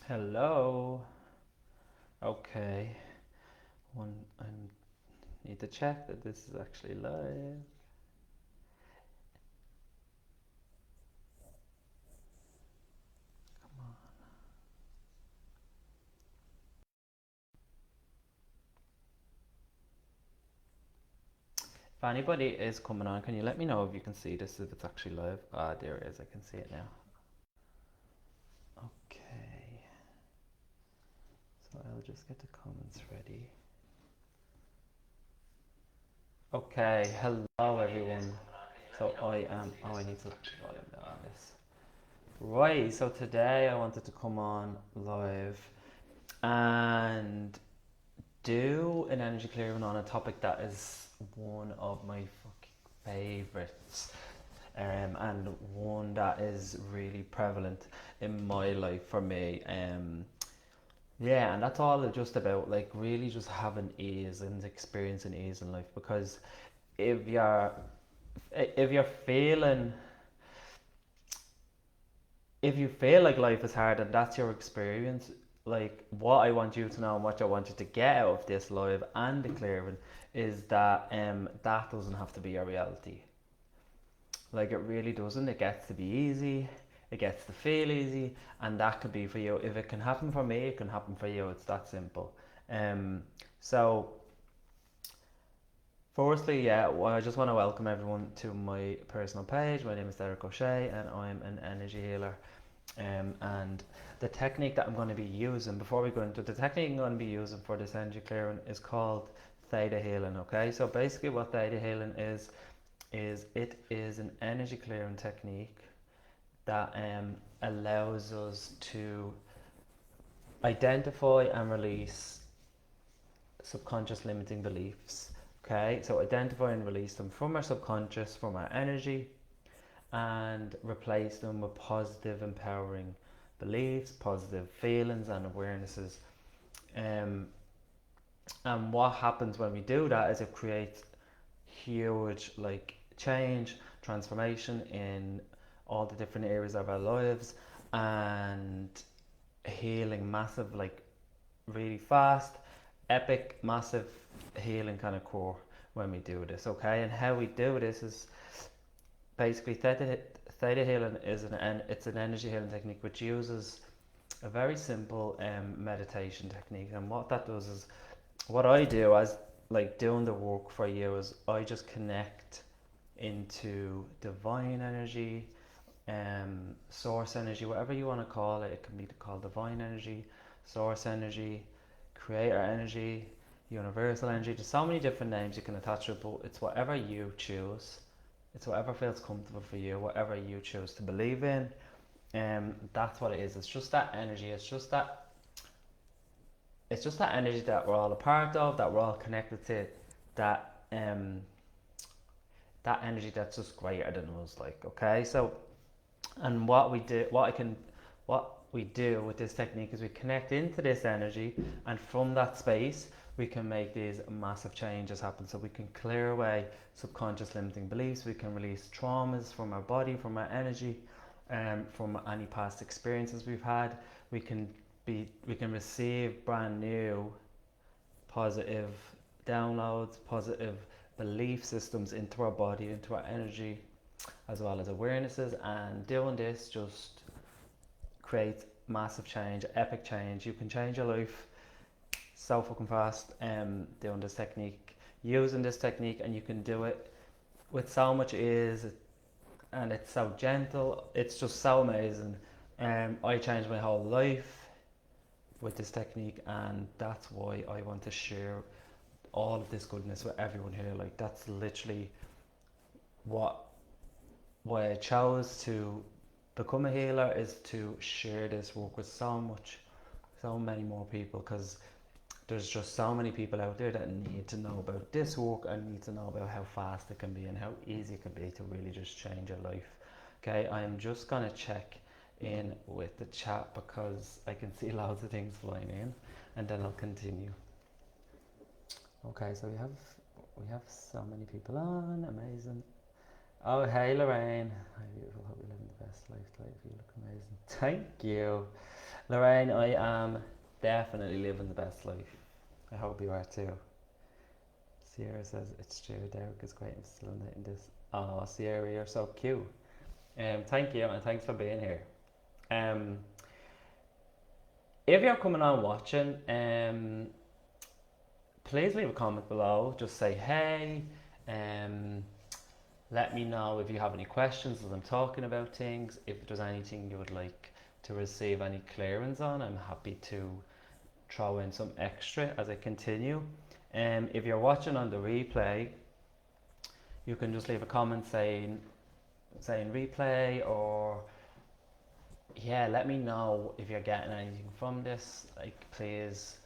Hello. Okay. I need to check that this is actually live. If anybody is coming on, can you let me know if you can see this, if it's actually live? Ah, there it is. I can see it now. Okay. So I'll just get the comments ready. Okay. Hello, everyone. So I am. Oh, I need to volume down on this. Right. So today I wanted to come on live and do an energy clearing on a topic that is one of my fucking favorites, and one that is really prevalent in my life for me. Yeah, and that's all just about, like, really just having ease and experiencing ease in life. Because if you're if you're feeling if you feel like life is hard and that's your experience, like, what I want you to know and what I want you to get out of this live and the clearing is that that doesn't have to be your reality. Like, it really doesn't. It gets to be easy. It gets to feel easy, and that could be for you. If it can happen for me, it can happen for you. It's that simple. Um, so firstly, yeah, well, I just want to welcome everyone to my personal page. My name is Derek O'Shea, and I'm an energy healer. And the technique that I'm going to be using, before we go into the technique I'm going to be using for this energy clearing, is called Theta healing. Okay, so basically, what Theta healing is it is an energy clearing technique that allows us to identify and release subconscious limiting beliefs. Okay, so identify and release them from our subconscious, from our energy, and replace them with positive, empowering beliefs, positive feelings, and awarenesses. Um, and what happens when we do that is it creates huge, like, change, transformation in all the different areas of our lives, and healing massive, like, really fast, epic, massive healing kind of core when we do this. Okay, and how we do this is basically theta healing is it's an energy healing technique which uses a very simple meditation technique. And what that does is, what I do as, like, doing the work for you, is I just connect into divine energy, source energy, whatever you want to call it. It can be called divine energy, source energy, creator energy, universal energy. There's so many different names you can attach to it, but it's whatever you choose. It's whatever feels comfortable for you, whatever you choose to believe in. That's what it is. It's just that energy. It's just that energy that we're all a part of, that we're all connected to. That that energy that's just greater than us. Like, okay, so, and what we do with this technique is we connect into this energy, and from that space we can make these massive changes happen. So we can clear away subconscious limiting beliefs, we can release traumas from our body, from our energy, from any past experiences we've had. We can receive brand new positive downloads, positive belief systems into our body, into our energy, as well as awarenesses. And doing this just creates massive change, epic change. You can change your life so fucking fast, doing this technique, using this technique, and you can do it with so much ease, and it's so gentle. It's just so amazing. I changed my whole life with this technique, and that's why I want to share all of this goodness with everyone here. Like, that's literally what why I chose to become a healer, is to share this work with so many more people, because there's just so many people out there that need to know about this work and need to know about how fast it can be and how easy it can be to really just change your life. Okay, I'm just gonna check in with the chat because I can see loads of things flying in, and then I'll continue. Okay, so we have so many people on. Amazing. Oh, hey Lorraine. Hi, beautiful. Hope you're living the best life. You look amazing. Thank you. Lorraine, I am definitely living the best life. I hope you are too. Sierra says it's true. Derek is quite still in this. Oh, Sierra, you're so cute. Thank you and thanks for being here. Um, if you're coming on watching, please leave a comment below. Just say hey. Um, Let me know if you have any questions as I'm talking about things. If there's anything you would like to receive any clearance on, I'm happy to throw in some extra as I continue. If you're watching on the replay, you can just leave a comment saying replay, or yeah, let me know if you're getting anything from this. Like, please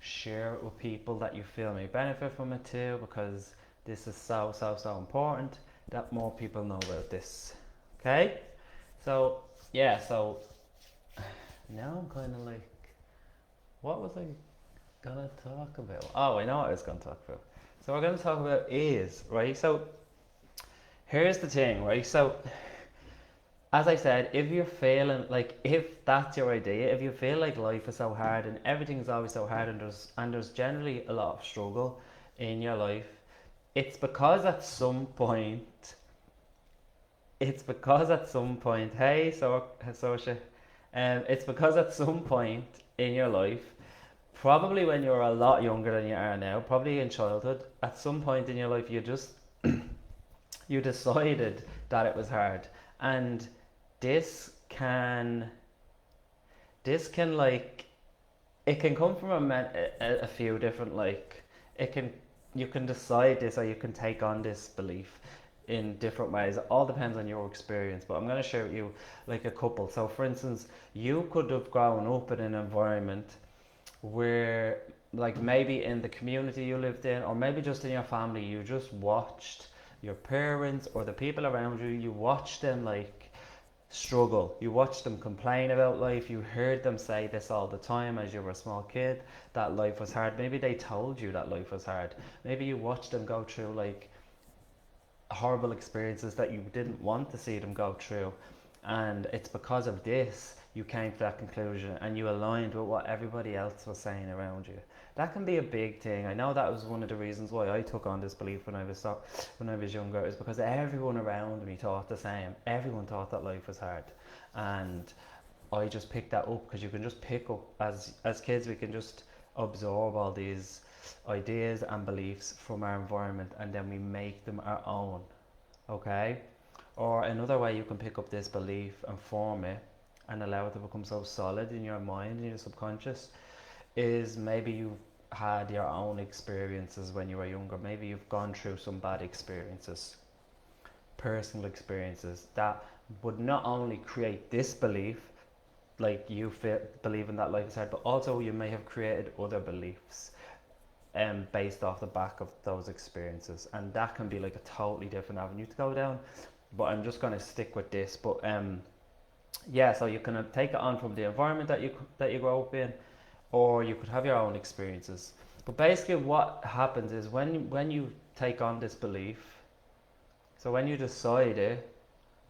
share it with people that you feel may benefit from it too, because this is so important that more people know about this. Okay, so yeah, so now I'm kind of like, what was I gonna talk about? Oh, I know what I was gonna talk about. So we're gonna talk about is, right? So here's the thing, right? So as I said, if you're feeling like, if that's your idea, if you feel like life is so hard and everything's always so hard, and there's generally a lot of struggle in your life, it's because at some point, hey, so Sosha, it's because at some point in your life, probably when you're a lot younger than you are now, probably in childhood, at some point in your life, you decided that it was hard, and this can like, it can come from a few different, like, it can, you can decide this, or you can take on this belief in different ways. It all depends on your experience, but I'm going to share with you like a couple. So for instance, you could have grown up in an environment where, like, maybe in the community you lived in, or maybe just in your family, you just watched your parents or the people around you, you watched them like struggle. You watched them complain about life. You heard them say this all the time as you were a small kid, that life was hard. Maybe they told you that life was hard. Maybe you watched them go through like horrible experiences that you didn't want to see them go through. And it's because of this you came to that conclusion and you aligned with what everybody else was saying around you. That can be a big thing. I know that was one of the reasons why I took on this belief when I was younger, is because everyone around me thought the same. Everyone thought that life was hard, and I just picked that up, because you can just pick up, as kids we can just absorb all these ideas and beliefs from our environment, and then we make them our own. Okay, or another way you can pick up this belief and form it and allow it to become so solid in your mind, in your subconscious, is maybe you've had your own experiences when you were younger. Maybe you've gone through some bad experiences, personal experiences, that would not only create this belief, like you believing that life is hard, but also you may have created other beliefs based off the back of those experiences, and that can be like a totally different avenue to go down, but I'm just going to stick with this. But yeah, so you can take it on from the environment that you grow up in, or you could have your own experiences. But basically what happens is when you take on this belief, so when you decide it,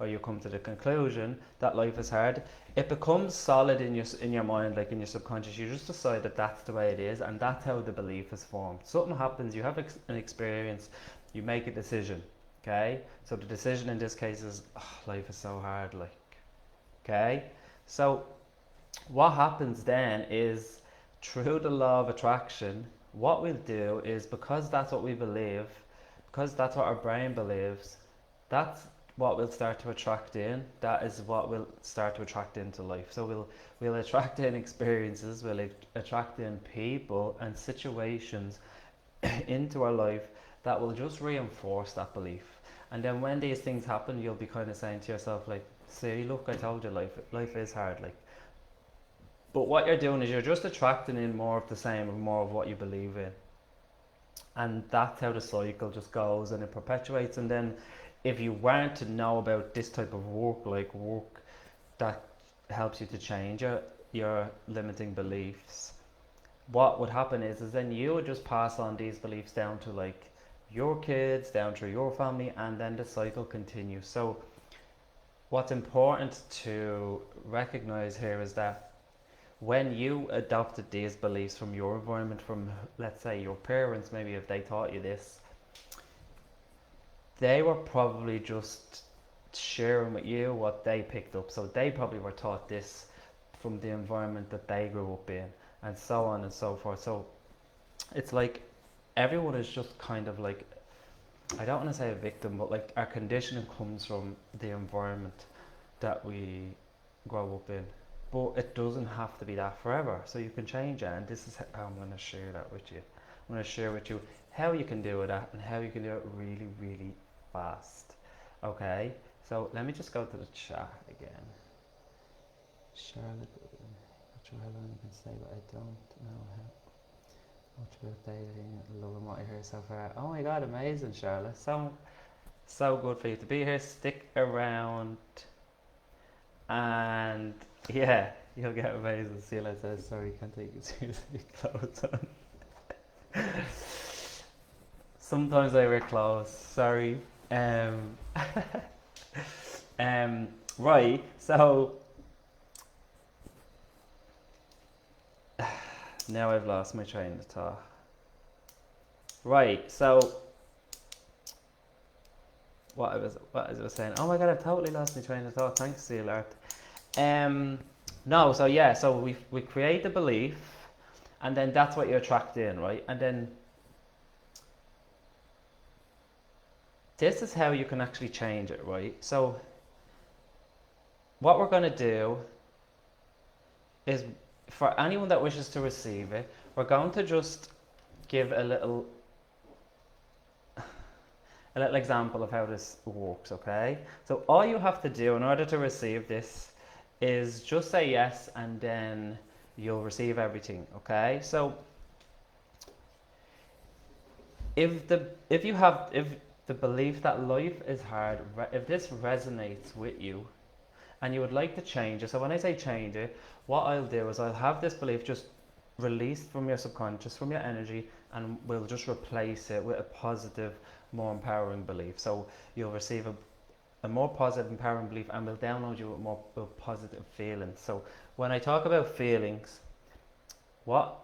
or you come to the conclusion that life is hard, it becomes solid in your mind, like in your subconscious. You just decide that that's the way it is, and that's how the belief is formed. Something happens, you have an experience, you make a decision. Okay, so the decision in this case is, oh, life is so hard, like. Okay, so what happens then is, through the law of attraction, what we'll do is, because that's what we believe, because that's what our brain believes, that's what we'll start to attract in. That is what we'll start to attract into life. So we'll attract in experiences, we'll attract in people and situations into our life that will just reinforce that belief. And then when these things happen, you'll be kind of saying to yourself, like, see, look, I told you life is hard, like. But what you're doing is you're just attracting in more of the same, or more of what you believe in. And that's how the cycle just goes, and it perpetuates. And then if you weren't to know about this type of work, like work that helps you to change your limiting beliefs, what would happen is then you would just pass on these beliefs down to like your kids, down through your family, and then the cycle continues. So what's important to recognize here is that when you adopted these beliefs from your environment, from, let's say, your parents, maybe if they taught you this, they were probably just sharing with you what they picked up. So they probably were taught this from the environment that they grew up in, and so on and so forth. So it's like everyone is just kind of like, I don't want to say a victim, but like our conditioning comes from the environment that we grow up in. But it doesn't have to be that forever. So you can change it, and this is how I'm going to share that with you. I'm going to share with you how you can do that and how you can do it really, really fast. Okay? So let me just go to the chat again. Charlotte, not sure how long you can stay, but I don't know how much about dating. Loving what I hear so far. Oh my god, amazing, Charlotte. So good for you to be here. Stick around, and yeah, you'll get amazing. See you later. Sorry, can't take it seriously. Clothes on. Sometimes I wear clothes. Sorry. Right. So now I've lost my train of thought. Right. So what I was saying. Oh my god, I've totally lost my train of thought. Thanks, Seal Art. No. So yeah. So we create the belief, and then that's what you attract in, right? And then this is how you can actually change it, right? So what we're going to do is, for anyone that wishes to receive it, we're going to just give a little example of how this works, okay? So all you have to do in order to receive this is just say yes, and then you'll receive everything, okay? So if the belief that life is hard, if this resonates with you and you would like to change it, so when I say change it, what I'll do is I'll have this belief just released from your subconscious, from your energy, and we'll just replace it with a positive, more empowering belief. So you'll receive a more positive, empowering belief, and we'll download you with positive feelings. So when I talk about feelings, what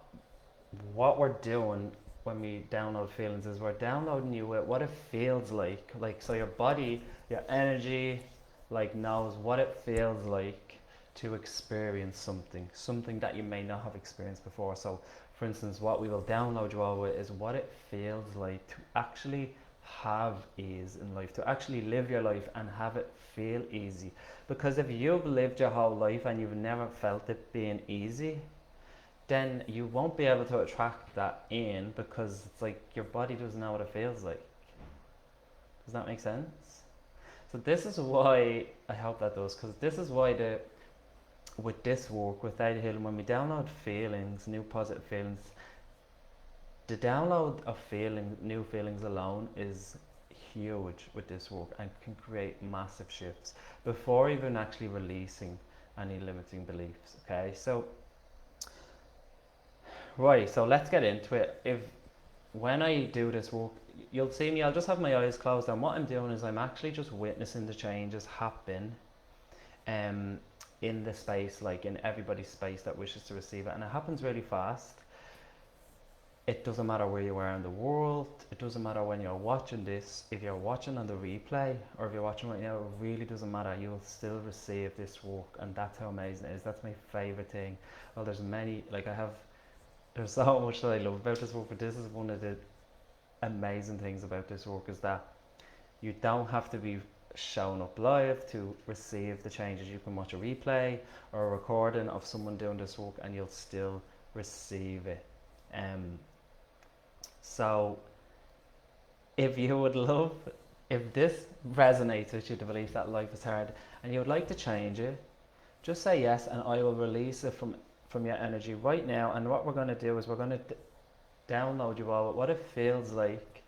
we're doing when we download feelings is we're downloading you with what it feels like so your body, your energy, like knows what it feels like to experience something that you may not have experienced before. So for instance, what we will download you all with is what it feels like to actually have ease in life, to actually live your life and have it feel easy. Because if you've lived your whole life and you've never felt it being easy, then you won't be able to attract that in, because it's like your body doesn't know what it feels like. Does that make sense? So this is why, I hope that does, because this is why with this work, with Theta Healing, when we download feelings, new positive feelings, the download of new feelings alone is huge with this work and can create massive shifts before even actually releasing any limiting beliefs. Okay, so right, so let's get into it. When I do this work, you'll see me, I'll just have my eyes closed, and what I'm doing is I'm actually just witnessing the changes happen in the space, like in everybody's space that wishes to receive it, and it happens really fast. It doesn't matter where you are in the world, it doesn't matter when you're watching this, if you're watching on the replay or if you're watching right now, it really doesn't matter, you'll still receive this work, and that's how amazing it is. That's my favourite thing. Well, there's many, there's so much that I love about this work, but this is one of the amazing things about this work, is that you don't have to be shown up live to receive the changes. You can watch a replay or a recording of someone doing this work and you'll still receive it. So if this resonates with you, the belief that life is hard, and you would like to change it, just say yes, and I will release it from your energy right now. And what we're going to do is we're going to download you all what it feels like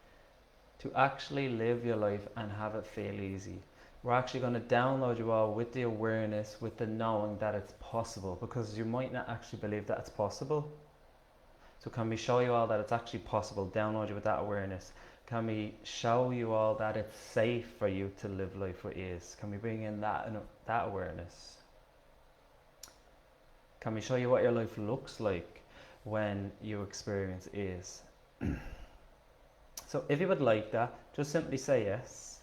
to actually live your life and have it feel easy. We're actually going to download you all with the awareness, with the knowing that it's possible, because you might not actually believe that it's possible. So can we show you all that it's actually possible? Download you with that awareness. Can we show you all that it's safe for you to live life with ease? Can we bring in that awareness? Can we show you what your life looks like when you experience is? So if you would like that, just simply say yes.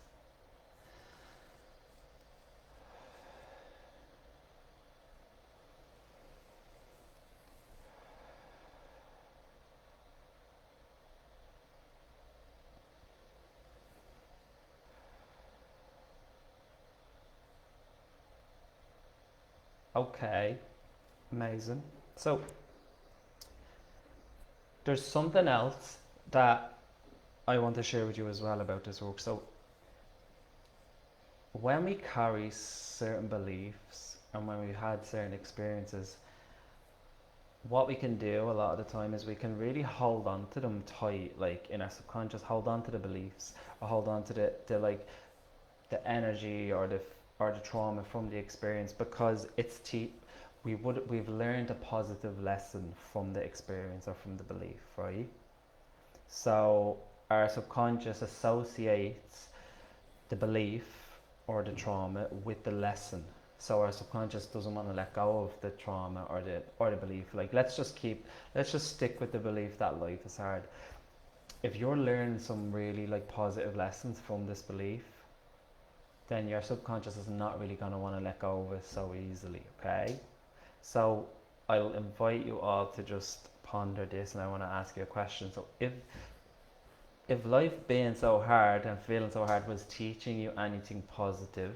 Okay, amazing. So there's something else that I want to share with you as well about this work. So when we carry certain beliefs and when we've had certain experiences, what we can do a lot of the time is we can really hold on to them tight, like in our subconscious, hold on to the beliefs or hold on to the like the energy or the trauma from the experience, because we've learned a positive lesson from the experience or from the belief, right? So our subconscious associates the belief or the trauma with the lesson. So our subconscious doesn't want to let go of the trauma or the belief. Like let's just stick with the belief that life is hard. If you're learning some really like positive lessons from this belief, then your subconscious is not really going to want to let go of it so easily, okay? So I'll invite you all to just ponder this, and I want to ask you a question. So if life being so hard and feeling so hard was teaching you anything positive,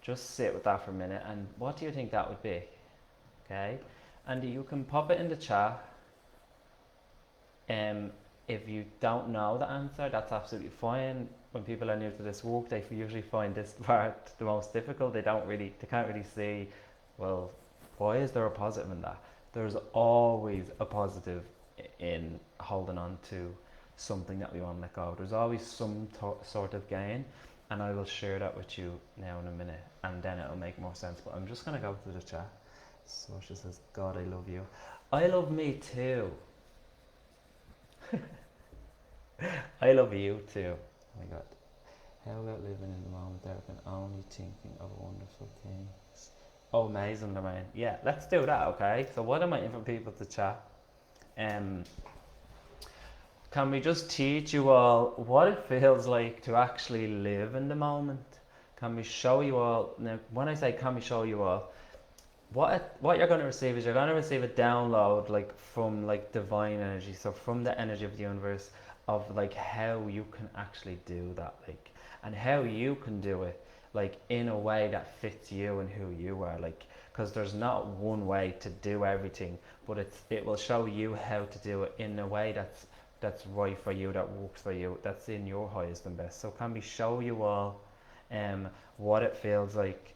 just sit with that for a minute, and what do you think that would be? Okay? And you can pop it in the chat. If you don't know the answer, that's absolutely fine. When people are new to this work, they usually find this part the most difficult. They can't really see, well, why is there a positive in that? There's always a positive in holding on to something that we want to let go. There's always some sort of gain, and I will share that with you now in a minute, and then it'll make more sense. But I'm just going to go to the chat. So she says, God, I love you. I love me too. I love you too. Oh my God. How about living in the moment there and only thinking of wonderful things? Oh, amazing, Lorraine. Yeah, let's do that, okay? So what am I in for people to chat? Can we just teach you all what it feels like to actually live in the moment? Can we show you all? Now, when I say can we show you all, what you're going to receive is you're going to receive a download like from like divine energy, so from the energy of the universe, of like how you can actually do that, like, and how you can do it like in a way that fits you and who you are, like, because there's not one way to do everything, but it will show you how to do it in a way that's right for you, that works for you, that's in your highest and best. So can we show you all what it feels like?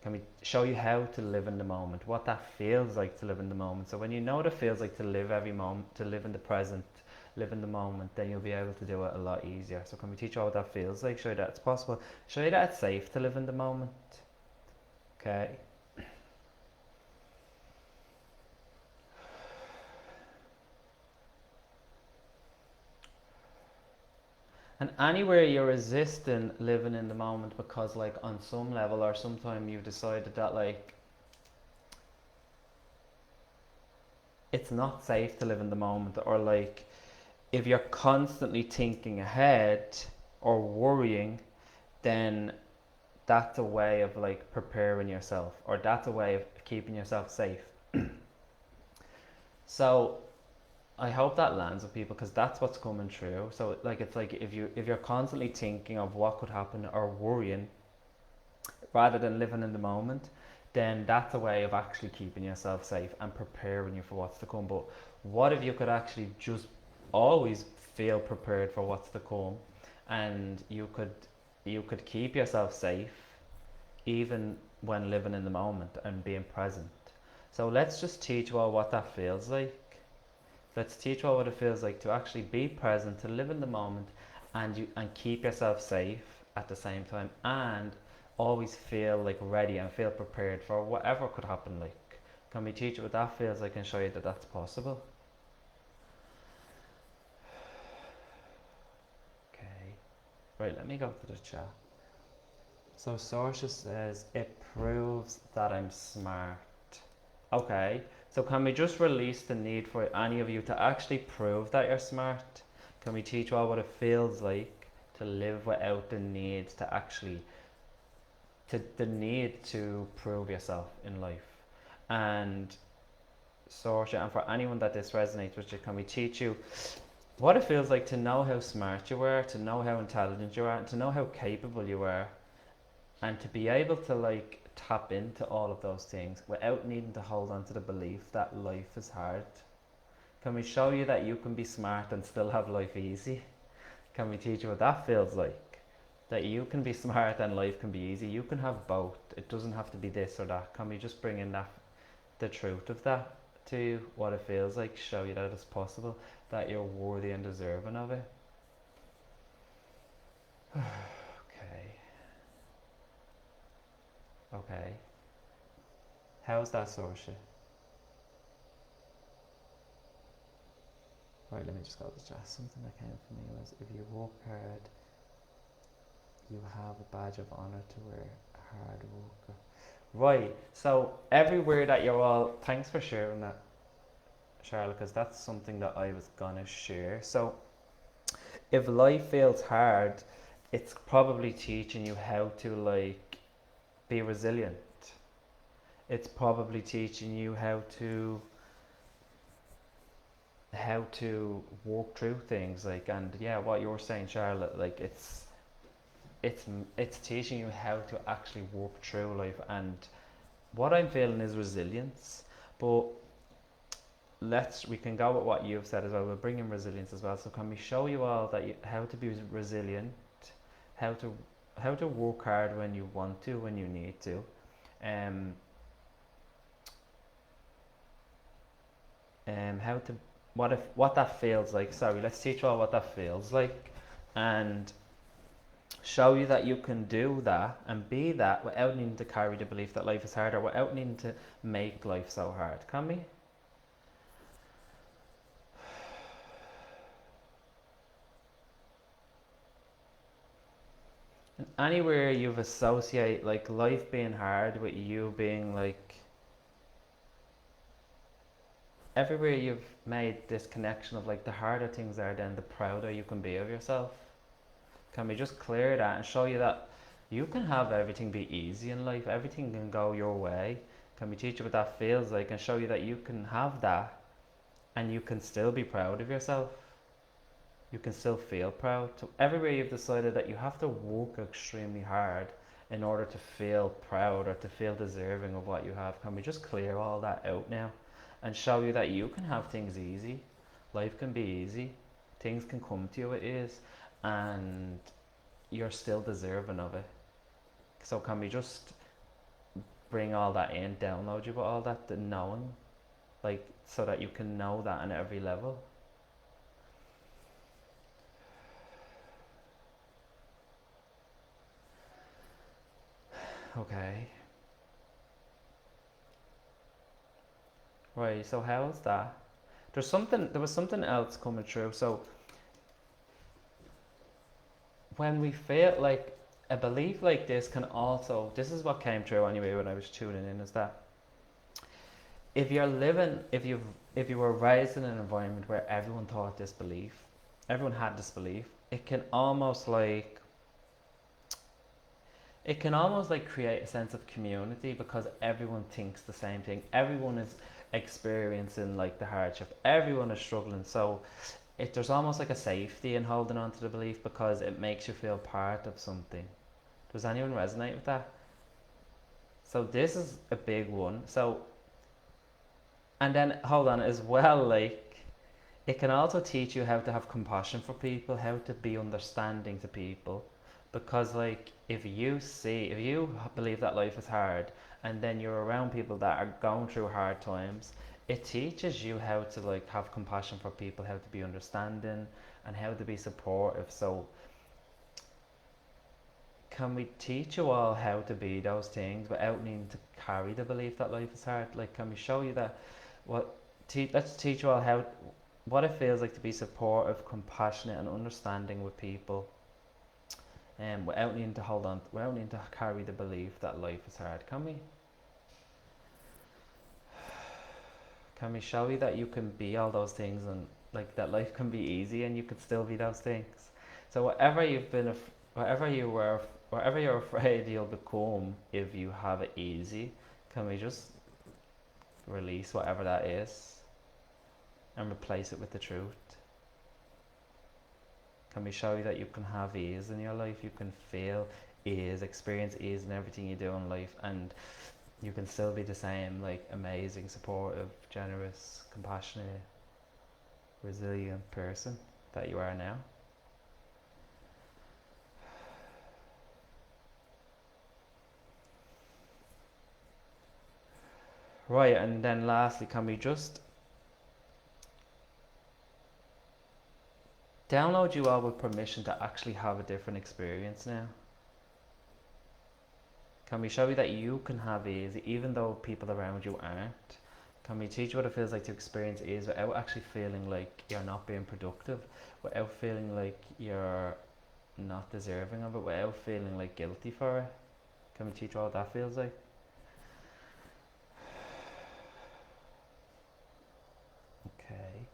Can we show you how to live in the moment, what that feels like to live in the moment? So when you know what it feels like to live every moment, to live in the present, live in the moment, then you'll be able to do it a lot easier. So can we teach you what that feels like, show you that it's possible, show you that it's safe to live in the moment, okay? And anywhere you're resisting living in the moment because like on some level or sometime you've decided that like it's not safe to live in the moment, or like if you're constantly thinking ahead or worrying, then that's a way of like preparing yourself, or that's a way of keeping yourself safe. So I hope that lands with people, because that's what's coming through. So like it's like if you're constantly thinking of what could happen or worrying rather than living in the moment, then that's a way of actually keeping yourself safe and preparing you for what's to come. But what if you could actually just always feel prepared for what's to come, and you could keep yourself safe even when living in the moment and being present. So let's just teach you all what that feels like. Let's teach you all what it feels like to actually be present, to live in the moment, and keep yourself safe at the same time, and always feel like ready and feel prepared for whatever could happen. Like, can we teach you what that feels like and show you that that's possible? Okay, right, let me go to the chat. So Sorsha says, it proves that I'm smart. Okay, so can we just release the need for any of you to actually prove that you're smart? Can we teach you all what it feels like to live without the need to actually, to the need to prove yourself in life? And Sorsha, and for anyone that this resonates with you, can we teach you what it feels like to know how smart you are, to know how intelligent you are, and to know how capable you are, and to be able to like tap into all of those things without needing to hold on to the belief that life is hard? Can we show you that you can be smart and still have life easy? Can we teach you what that feels like? That you can be smart and life can be easy. You can have both. It doesn't have to be this or that. Can we just bring in that, the truth of that to you, what it feels like, show you that it's possible, that you're worthy and deserving of it? Okay. Okay. How's that, Sorsha? Right, let me just go to chat. Something that came for me was, if you work hard, you have a badge of honour to wear. Hard worker. Right, so everywhere that you're all, thanks for sharing that, Charlotte, because that's something that I was gonna share. So if life feels hard, it's probably teaching you how to like be resilient. It's probably teaching you how to walk through things, like, and yeah, what you were saying, Charlotte, like it's it's teaching you how to actually walk through life. And what I'm feeling is resilience. But we can go with what you've said as well. We'll bring in resilience as well. So can we show you all that how to be resilient, how to work hard when you want to, when you need to, um, how to, what that feels like. Sorry, let's teach you all what that feels like, and show you that you can do that and be that without needing to carry the belief that life is hard, or without needing to make life so hard. Can we? And anywhere you've associated like life being hard with you being like, everywhere you've made this connection of like the harder things are, then the prouder you can be of yourself. Can we just clear that and show you that you can have everything be easy in life, everything can go your way? Can we teach you what that feels like and show you that you can have that and you can still be proud of yourself? You can still feel proud. So everywhere you've decided that you have to work extremely hard in order to feel proud or to feel deserving of what you have, can we just clear all that out now and show you that you can have things easy? Life can be easy. Things can come to you with ease, and you're still deserving of it. So can we just bring all that in, download you with all that, the knowing, like, so that you can know that on every level? Okay. Right, so how's that? There was something else coming through. So when we feel like a belief like this can also, this is what came through anyway when I was tuning in, is that if you're living, if you were raised in an environment where everyone thought this belief, everyone had this belief, it can almost like create a sense of community, because everyone thinks the same thing. Everyone is experiencing like the hardship. Everyone is struggling. So there's almost like a safety in holding on to the belief, because it makes you feel part of something. Does anyone resonate with that? So this is a big one. So, and then hold on as well, like it can also teach you how to have compassion for people, how to be understanding to people. Because like if you believe that life is hard, and then you're around people that are going through hard times, it teaches you how to like have compassion for people, how to be understanding, and how to be supportive. So can we teach you all how to be those things without needing to carry the belief that life is hard? Like, can we show you that let's teach you all how, what it feels like to be supportive, compassionate, and understanding with people, without needing to hold on, without needing to carry the belief that life is hard. Can we? Can we show you that you can be all those things, and like that life can be easy and you can still be those things? So whatever you've been, whatever you were, whatever you're afraid you'll become if you have it easy, can we just release whatever that is and replace it with the truth? Can we show you that you can have ease in your life? You can feel ease, experience ease in everything you do in life, and you can still be the same, like, amazing, supportive, generous, compassionate, resilient person that you are now. Right, and then lastly, can we just download you all with permission to actually have a different experience now? Can we show you that you can have ease even though people around you aren't? Can we teach you what it feels like to experience ease without actually feeling like you're not being productive, without feeling like you're not deserving of it, without feeling like guilty for it? Can we teach you what that feels like? Okay.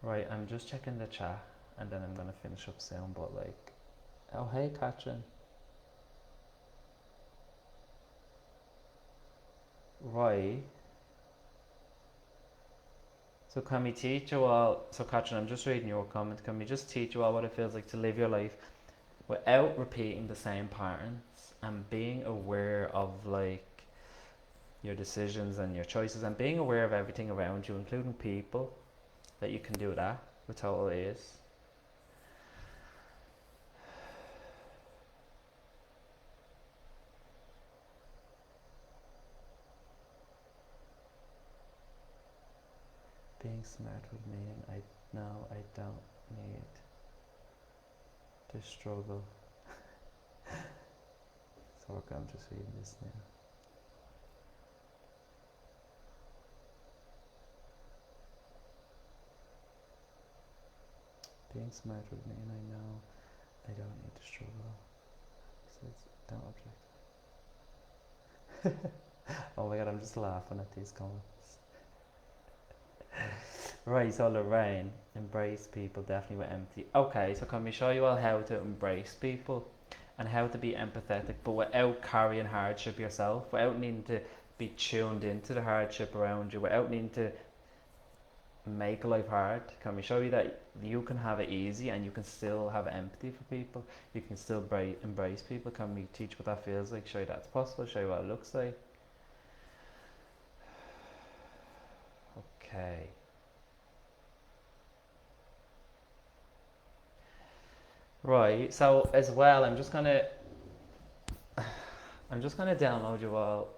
Right, I'm just checking the chat and then I'm gonna finish up soon, but like, oh hey Katrin. Right. So can we teach you all, so Katrin, I'm just reading your comment, can we just teach you all what it feels like to live your life without repeating the same patterns and being aware of like your decisions and your choices and being aware of everything around you, including people, that you can do that with total ease? Being smart would mean I don't need to struggle. So okay, I'm just reading this now. Being smart would mean I don't need to struggle. So don't object. Oh my god, I'm just laughing at these comments. Right, so Lorraine, embrace people definitely with empathy. Okay, so can we show you all how to embrace people and how to be empathetic, but without carrying hardship yourself, without needing to be tuned into the hardship around you, without needing to make life hard? Can we show you that you can have it easy and you can still have empathy for people? You can still embrace people. Can we teach what that feels like? Show you that's possible. Show you what it looks like. Okay. Right. So as well, I'm just gonna download you all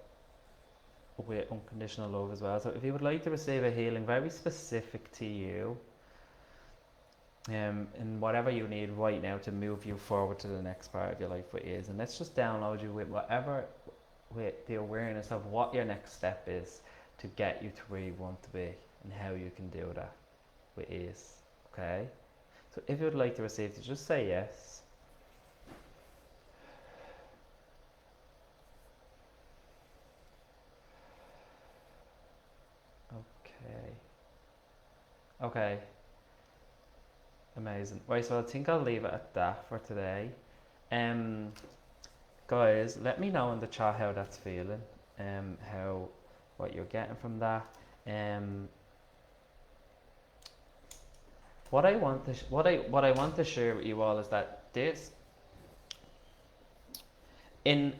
with unconditional love as well. So if you would like to receive a healing very specific to you, in whatever you need right now to move you forward to the next part of your life with ease, and let's just download you with whatever, with the awareness of what your next step is to get you to where you want to be and how you can do that with ease. Okay, so if you would like to receive it, just say yes. Okay. Okay. Amazing. Right, so I think I'll leave it at that for today. Guys, let me know in the chat how that's feeling. How, what you're getting from that. What I want to what I want to share with you all is that this, in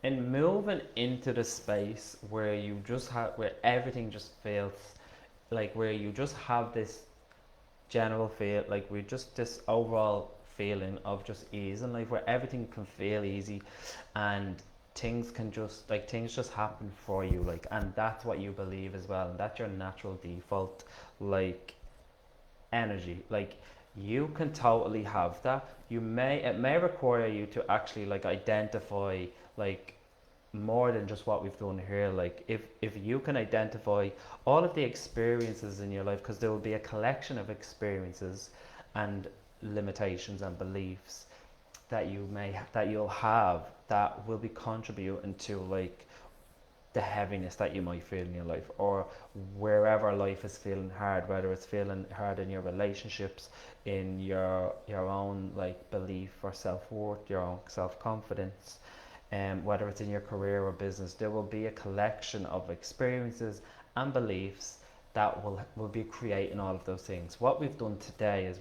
moving into the space where you just have, where everything just feels like, where you just have this general feel, like we just, this overall feeling of just ease in life, where everything can feel easy and things can just, like, things just happen for you, like, and that's what you believe as well, and that's your natural default, like, energy. Like, you can totally have that. It may require you to actually, like, identify, like, more than just what we've done here. Like, if you can identify all of the experiences in your life, because there will be a collection of experiences and limitations and beliefs that you'll have that will be contributing to like the heaviness that you might feel in your life, or wherever life is feeling hard, whether it's feeling hard in your relationships, in your own like belief or self-worth, your own self-confidence, whether it's in your career or business. There will be a collection of experiences and beliefs that will be creating all of those things. What we've done today is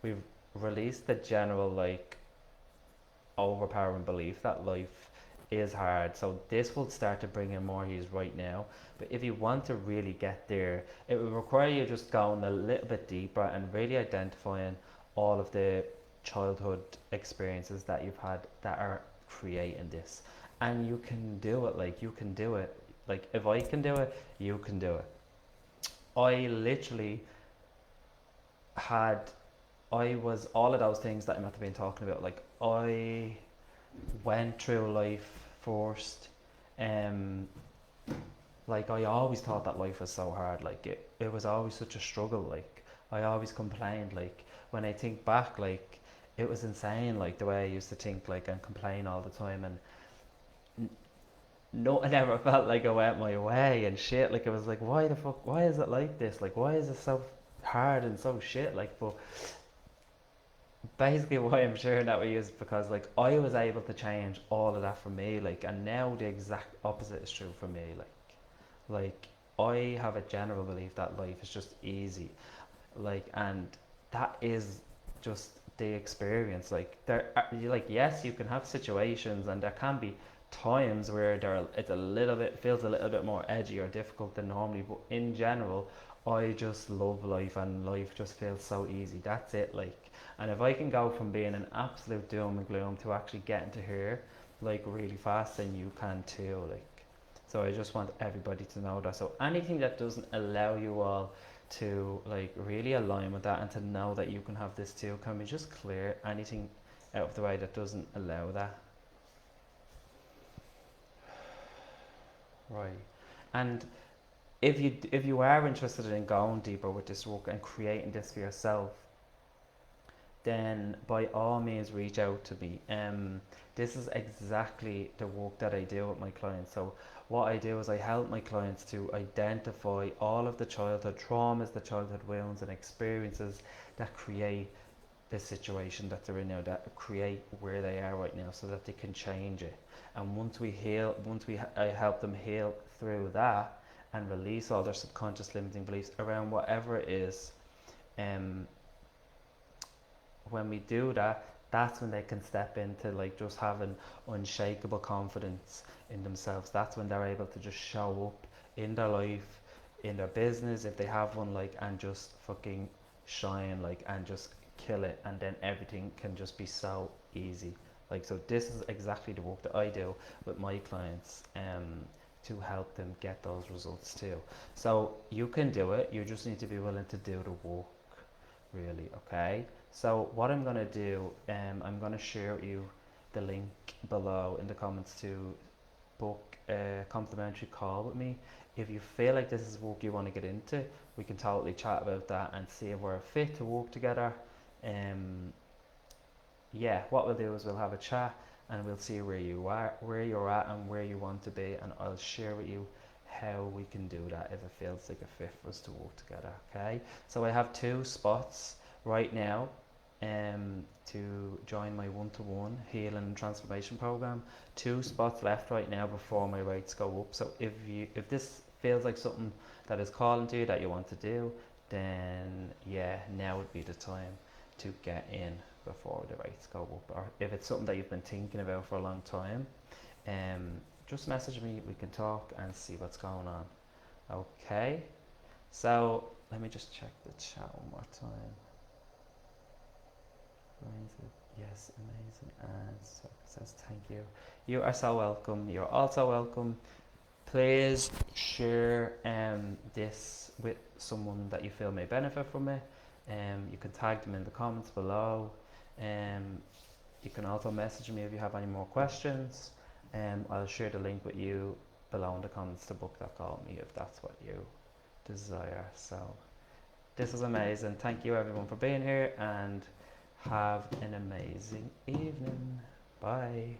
we've released the general like overpowering belief that life is hard. So this will start to bring in more ease right now. But if you want to really get there, it will require you just going a little bit deeper and really identifying all of the childhood experiences that you've had that are creating this. And you can do it, like you can do it. Like if I can do it, you can do it. I literally had I was all of those things that I'm at been talking about. Like I went through life first. Um, like I always thought that life was so hard. Like it was always such a struggle. Like I always complained. Like when I think back, like it was insane. Like the way I used to think, like and complain all the time, and nothing ever felt like it went my way and shit. Like it was like, why the fuck? Why is it like this? Like why is it so hard and so shit? Like but basically why I'm sharing that with you is because like I was able to change all of that for me, like, and now the exact opposite is true for me. Like I have a general belief that life is just easy, like, and that is just the experience. Like like yes, you can have situations, and there can be times where it's a little bit feels a little bit more edgy or difficult than normally, but in general I just love life, and life just feels so easy. That's it. Like, and if I can go from being an absolute doom and gloom to actually getting to here like really fast, then you can too. Like, so I just want everybody to know that. So anything that doesn't allow you all to like really align with that and to know that you can have this too, can we just clear anything out of the way that doesn't allow that? Right. And if you are interested in going deeper with this work and creating this for yourself, then by all means reach out to me. This is exactly the work that I do with my clients. So what I do is I help my clients to identify all of the childhood traumas, the childhood wounds and experiences that create the situation that they're in now, that create where they are right now, so that they can change it. And I help them heal through that and release all their subconscious limiting beliefs around whatever it is. Um, when we do that, that's when they can step into like just having unshakable confidence in themselves. That's when they're able to just show up in their life, in their business if they have one, like, and just fucking shine, like, and just kill it, and then everything can just be so easy. Like, so this is exactly the work that I do with my clients, to help them get those results too. So you can do it, you just need to be willing to do the work, really. Okay, so what I'm going to do, I'm going to share with you the link below in the comments to book a complimentary call with me. If you feel like this is work you want to get into, we can totally chat about that and see if we're a fit to work together. Yeah, what we'll do is we'll have a chat and we'll see where you are, where you're at, and where you want to be, and I'll share with you how we can do that if it feels like a fit for us to work together. Okay, so I have 2 spots right now, to join my one-to-one healing and transformation program. 2 spots left right now before my rates go up. So if this feels like something that is calling to you that you want to do, then yeah, now would be the time to get in before the rates go up. Or if it's something that you've been thinking about for a long time, um, just message me. We can talk and see what's going on. Okay, so let me just check the chat one more time. Yes, amazing. And so it says thank you. You are so welcome. You're also welcome. Please share this with someone that you feel may benefit from it. You can tag them in the comments below. You can also message me if you have any more questions. I'll share the link with you below in the comments to book that call with me if that's what you desire. So this is amazing. Thank you everyone for being here, and Have an amazing evening. Bye.